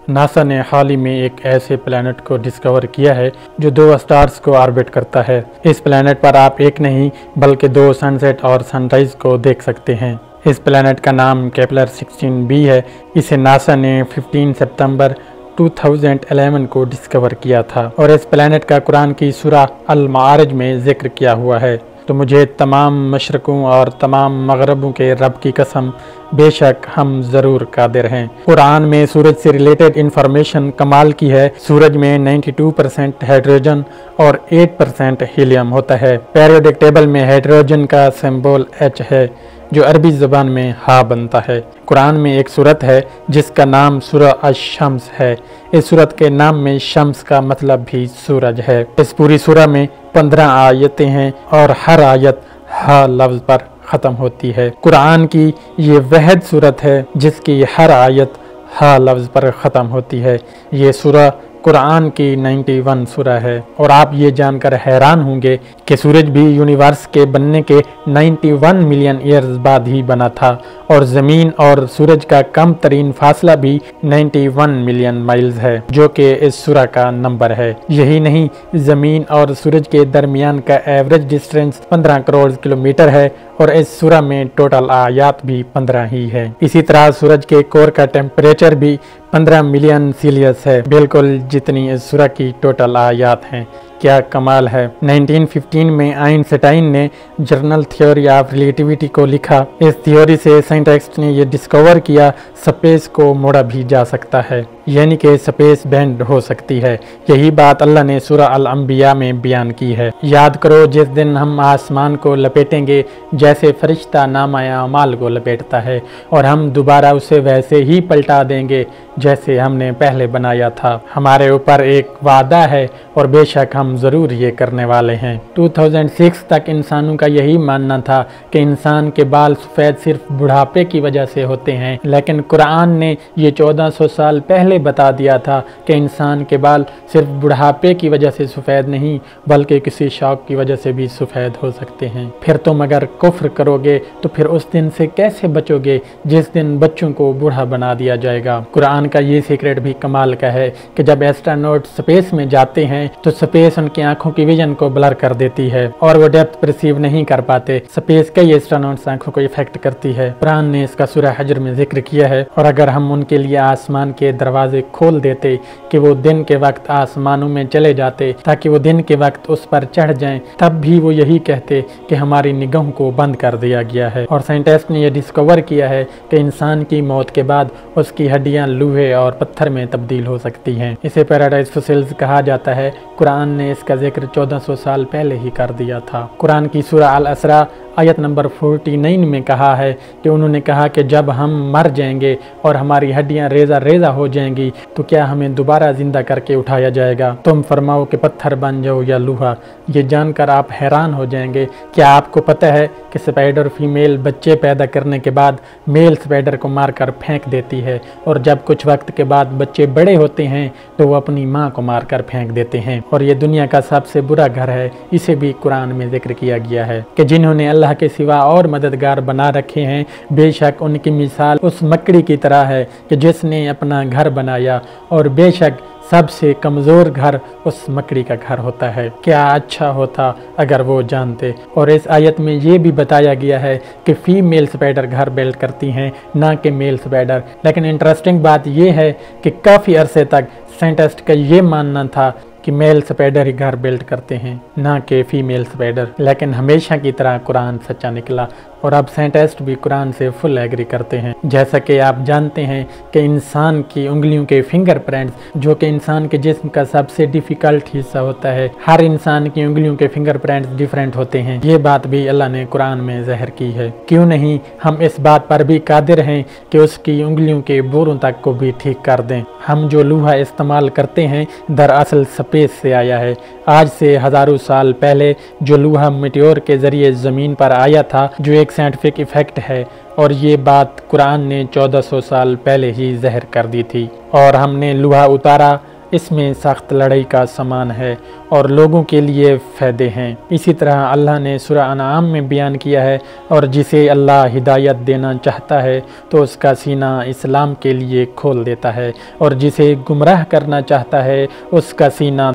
NASA نے حال ہی میں ایک ایسے پلانٹ کو ڈسکور کیا ہے جو 2 سٹارز کو آربٹ کرتا ہے۔ اس پلانٹ پر آپ ایک نہیں بلکہ 2 سن سیٹ اور سن رائز کو دیکھ سکتے ہیں۔ اس پلانٹ کا نام کیپلر 16b ہے۔ اسے ناسا نے 15 ستمبر 2011 کو ڈسکور کیا تھا اور اس پلانٹ کا قرآن کی سورہ المعارج میں ذکر کیا ہوا ہے۔ تو مجھے تمام مشرقوں اور تمام مغربوں کے رب کی قسم، بے شک ہم ضرور قادر ہیں۔ قرآن میں سورج سے ریلیٹڈ انفارمیشن کمال کی ہے۔ سورج میں 92% ہائیڈروجن اور 8% ہیلیم ہوتا ہے۔ پیریوڈک ٹیبل میں ہائیڈروجن کا سمبول H ہے جو عربی زبان میں ہا بنتا ہے۔ قرآن میں ایک سورت ہے جس کا نام سورہ الشمس ہے۔ اس سورت کے نام میں شمس کا مطلب بھی سورج ہے۔ اس پوری سورہ میں 15 آیتیں ہیں اور ہر آیت ہا لفظ پر ختم ہوتی ہے۔ قرآن کی یہ واحد سورت ہے جس کی ہر آیت ہا لفظ پر ختم ہوتی ہے۔ یہ سورہ قرآن کی 91 سورہ ہے اور آپ یہ جان کر حیران ہوں گے کہ سورج بھی یونیورس کے بننے کے 91 ملین ایئرز بعد ہی بنا تھا اور زمین اور سورج کا کم ترین فاصلہ بھی 91 ملین مائلز ہے جو کہ اس سورہ کا نمبر ہے۔ یہی نہیں، زمین اور سورج کے درمیان کا ایوریج ڈسٹینس 15 کروڑ کلومیٹر ہے اور اس سورہ میں ٹوٹل آیات بھی 15 ہی ہے۔ اسی طرح سورج کے کور کا ٹیمپریچر بھی 15 ملین سیلسیس ہے، بالکل جتنی اس سورہ کی ٹوٹل آیات ہیں۔ کیا کمال ہے۔ 1915 میں آئنسٹائن نے جرنل تھیوری آف ریلیٹیوٹی کو لکھا۔ اس تھیوری سے سائنٹسٹ نے یہ ڈسکور کیا سپیس کو موڑا بھی جا سکتا ہے، یعنی کہ سپیس بینڈ ہو سکتی ہے۔ یہی بات اللہ نے سورہ الانبیاء میں بیان کی ہے۔ یاد کرو جس دن ہم آسمان کو لپیٹیں گے جیسے فرشتہ نامہ اعمال کو لپیٹتا ہے اور ہم دوبارہ اسے ویسے ہی پلٹا دیں گے جیسے ہم نے پہلے بنایا تھا۔ ہمارے اوپر ایک وعدہ ہے اور بے شک ہم ضرور یہ کرنے والے ہیں۔ 2006 تک انسانوں کا یہی ماننا تھا کہ انسان کے بال سفید صرف بڑھاپے کی وجہ سے ہوتے ہیں، لیکن قرآن نے یہ 1400 سال پہلے بتا دیا تھا کہ انسان کے بال صرف بڑھاپے کی وجہ سے سفید نہیں بلکہ کسی شوق کی وجہ سے بھی سفید ہو سکتے ہیں۔ پھر تم اگر کفر کرو گے تو پھر اس دن سے کیسے بچو گے جس دن بچوں کو بوڑھا بنا دیا جائے گا۔ قرآن کا یہ سیکرٹ بھی کمال کا ہے کہ جب ایسٹروناٹ سپیس میں جاتے ہیں تو سپیس ان کی آنکھوں کی ویژن کو بلر کر دیتی ہے اور وہ ڈیپتھ پرسیو نہیں کر پاتے۔ سپیس کئی ایسٹروناٹس آنکھوں کو افیکٹ کرتی ہے۔ قرآن نے اس کا سورہ حجر میں ذکر کیا ہے، اور اگر ہم ان کے لیے آسمان کے دروازے کھول دیتے کہ وہ دن کے وقت آسمانوں میں چلے جاتے تاکہ وہ دن کے وقت اس پر چڑھ جائیں، تب بھی وہ یہی کہتے کہ ہماری نگاہوں کو بند کر دیا گیا ہے۔ اور سائنٹسٹ نے یہ ڈسکور کیا ہے کہ انسان کی موت کے بعد اس کی ہڈیاں لوہے اور پتھر میں تبدیل ہو سکتی ہیں۔ اسے پیراڈائز فوسلز کہا جاتا ہے۔ قرآن نے اس کا ذکر 1400 سال پہلے ہی کر دیا تھا۔ قرآن کی سورہ الاسراء آیت نمبر 49 میں کہا ہے کہ انہوں نے کہا کہ جب ہم مر جائیں گے اور ہماری ہڈیاں ریزہ ریزہ ہو جائیں گی تو کیا ہمیں دوبارہ زندہ کر کے اٹھایا جائے گا؟ تم فرماؤ کہ پتھر بن جاؤ یا لوہا۔ یہ جان کر آپ حیران ہو جائیں گے۔ کیا آپ کو پتہ ہے کہ سپائڈر فیمیل بچے پیدا کرنے کے بعد میل سپائڈر کو مار کر پھینک دیتی ہے، اور جب کچھ وقت کے بعد بچے بڑے ہوتے ہیں تو وہ اپنی ماں کو مار کر پھینک دیتے ہیں، اور یہ دنیا کا سب سے برا گھر ہے۔ اسے بھی قرآن میں ذکر کیا گیا ہے کہ جنہوں نے اللہ کے سوا اور مددگار بنا رکھے ہیں، بے شک ان کی مثال اس مکڑی کی طرح ہے کہ جس نے اپنا گھر بنایا، اور بے شک سب سے کمزور گھر اس مکڑی کا گھر ہوتا ہے۔ کیا اچھا ہوتا اگر وہ جانتے۔ اور اس آیت میں یہ بھی بتایا گیا ہے کہ فیمیل سپائڈر گھر بلڈ کرتی ہیں، نہ کہ میل سپائڈر۔ لیکن انٹرسٹنگ بات یہ ہے کہ کافی عرصے تک سائنٹسٹ کا یہ ماننا تھا کہ میل سپائڈر ہی گھر بلڈ کرتے ہیں، نہ کہ فیمیل سپائڈر، لیکن ہمیشہ کی طرح قرآن سچا نکلا، اور اب سائنٹسٹ بھی قرآن سے فل ایگری کرتے ہیں۔ جیسا کہ آپ جانتے ہیں کہ انسان کی انگلیوں کے فنگر پرنٹس، جو کہ انسان کے جسم کا سب سے ڈیفیکلٹ حصہ ہوتا ہے، ہر انسان کی انگلیوں کے فنگر پرنٹس ڈیفرنٹ ہوتے ہیں۔ یہ بات بھی اللہ نے قرآن میں ظاہر کی ہے۔ کیوں نہیں ہم اس بات پر بھی قادر ہیں کہ اس کی انگلیوں کے بوروں تک کو بھی ٹھیک کر دیں۔ ہم جو لوہا استعمال کرتے ہیں دراصل سپیس سے آیا ہے۔ آج سے ہزاروں سال پہلے جو لوہا میٹیور کے ذریعے زمین پر آیا تھا، جو ایک سائنٹیفک ایفیکٹ ہے، اور یہ بات قرآن نے 1400 سال پہلے ہی ظاہر کر دی تھی، اور ہم نے لوہا اتارا اس میں سخت لڑائی کا سامان ہے اور لوگوں کے لیے فائدے ہیں۔ اسی طرح اللہ نے سورہ انعام میں بیان کیا ہے، اور جسے اللہ ہدایت دینا چاہتا ہے تو اس کا سینہ اسلام کے لیے کھول دیتا ہے، اور جسے گمراہ کرنا چاہتا ہے اس کا سینہ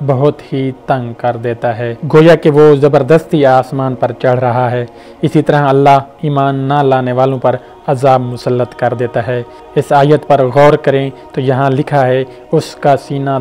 بہت ہی تنگ کر دیتا ہے، گویا کہ وہ زبردستی آسمان پر چڑھ رہا ہے۔ اسی طرح اللہ ایمان نہ لانے والوں پر عذاب مسلط کر دیتا ہے۔ اس آیت پر غور کریں تو یہاں لکھا ہے اس کا سینہ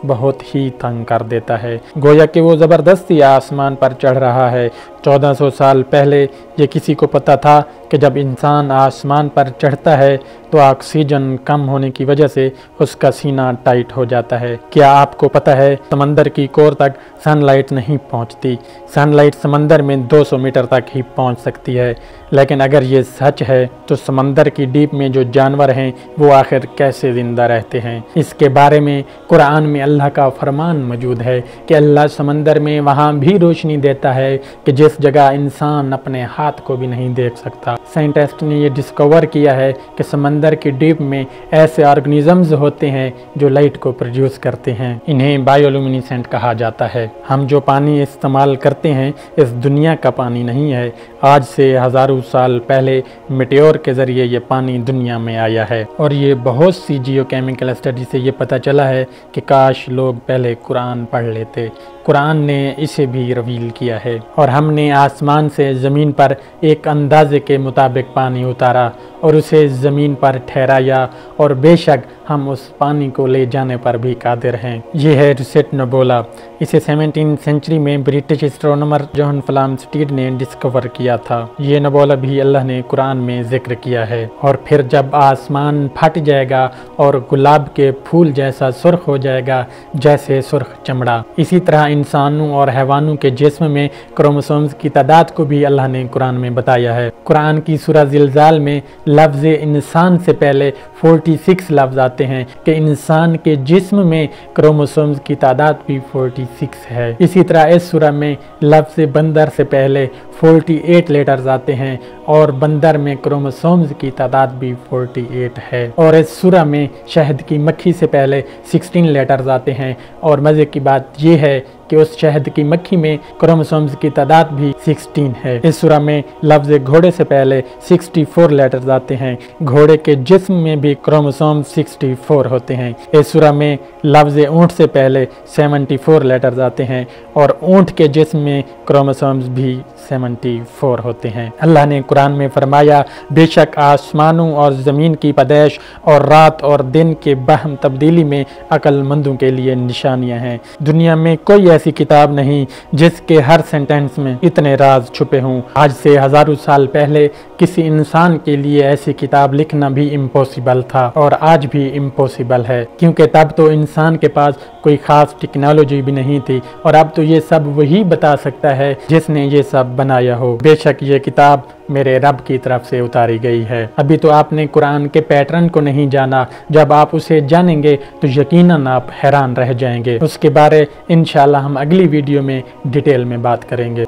بہت ہی تنگ کر دیتا ہے، گویا کہ وہ زبردستی آسمان پر چڑھ رہا ہے۔ 1400 سال پہلے یہ کسی کو پتہ تھا کہ جب انسان آسمان پر چڑھتا ہے تو آکسیجن کم ہونے کی وجہ سے اس کا سینہ ٹائٹ ہو جاتا ہے۔ کیا آپ کو پتہ ہے سمندر کی کور تک سن لائٹ نہیں پہنچتی؟ سن لائٹ سمندر میں 200 میٹر تک ہی پہنچ سکتی ہے، لیکن اگر یہ سچ ہے تو سمندر کی ڈیپ میں جو جانور ہیں وہ آخر کیسے زندہ رہتے ہیں؟ اس کے بارے میں قرآن میں اللہ کا فرمان موجود ہے کہ اللہ سمندر میں وہاں بھی روشنی دیتا ہے کہ جس جگہ انسان اپنے ہاتھ کو بھی نہیں دیکھ سکتا۔ سائنٹسٹ نے یہ ڈسکور کیا ہے کہ سمندر کی ڈیپ میں ایسے آرگنیزمز ہوتے ہیں جو لائٹ کو پروڈیوس کرتے ہیں، انہیں بایولومینیسنٹ کہا جاتا ہے۔ ہم جو پانی استعمال کرتے ہیں اس دنیا کا پانی نہیں ہے، آج سے ہزاروں سال پہلے میٹیور کے ذریعے یہ پانی دنیا میں آیا ہے، اور یہ بہت سی جیو کیمیکل اسٹڈی سے یہ پتہ چلا ہے کہ کاش لوگ پہلے قرآن پڑھ لیتے۔ قرآن نے اسے بھی ریویل کیا ہے، اور ہم نے آسمان سے زمین پر ایک اندازے کے مطابق پانی اتارا اور اسے زمین پر ٹھہرایا، اور بے شک ہم اس پانی کو لے جانے پر بھی قادر ہیں۔ یہ ہے ریسیٹ نبولا۔ اسے 17 سینچری میں برٹش اسٹرونومر جوہن فلامسٹیڈ نے ڈسکور کیا تھا۔ یہ نبولا بھی اللہ نے قرآن میں ذکر کیا ہے۔ اور پھر جب آسمان پھٹ جائے گا اور گلاب کے پھول جیسا سرخ ہو جائے گا جیسے سرخ چمڑا، اسی طرح انسانوں اور حیوانوں کے جسم میں کروموسومز کی تعداد کو بھی اللہ نے قرآن میں بتایا ہے۔ قرآن کی سورہ زلزال میں لفظ انسان سے پہلے 46 لفظ آتے ہیں کہ انسان کے جسم میں کروموسومز کی تعداد بھی 46 ہے۔ اسی طرح اس سورہ میں لفظ بندر سے پہلے 48 لیٹرز آتے ہیں، اور بندر میں کروموسومز کی تعداد بھی 48 ہے۔ اور اس سورہ میں شہد کی مکھی سے پہلے 16 لیٹرز آتے ہیں، اور مزے کی بات یہ ہے کہ اس شہد کی مکھی میں کروموسومز کی تعداد بھی 16 ہے۔ اس سورہ میں لفظ گھوڑے سے پہلے 64 لیٹرز آتے ہیں، گھوڑے کے جسم میں بھی کروموسوم 64 ہوتے ہیں۔ اس سورہ میں لفظ اونٹ سے پہلے 74 لیٹرز آتے ہیں، اور اونٹ کے جسم میں کروموسومز بھی 74 ہوتے ہیں۔ اللہ نے قرآن میں فرمایا، بے شک آسمانوں اور زمین کی پیدائش اور رات اور دن کے باہم تبدیلی میں عقل مندوں کے لیے نشانیاں ہیں۔ دنیا میں کوئی ایسی کتاب نہیں جس کے ہر سینٹنس میں اتنے راز چھپے ہوں۔ آج سے ہزاروں سال پہلے کسی انسان کے لیے ایسی کتاب لکھنا بھی امپوسیبل تھا، اور آج بھی امپوسیبل ہے، کیونکہ تب تو انسان کے پاس کوئی خاص ٹیکنالوجی بھی نہیں تھی، اور اب تو یہ سب وہی بتا سکتا ہے جس نے یہ سب بنایا ہو۔ بے شک یہ کتاب میرے رب کی طرف سے اتاری گئی ہے۔ ابھی تو آپ نے قرآن کے پیٹرن کو نہیں جانا، جب آپ اسے جانیں گے تو یقیناً آپ حیران رہ جائیں گے۔ اس کے بارے انشاءاللہ ہم اگلی ویڈیو میں ڈیٹیل میں بات کریں گے۔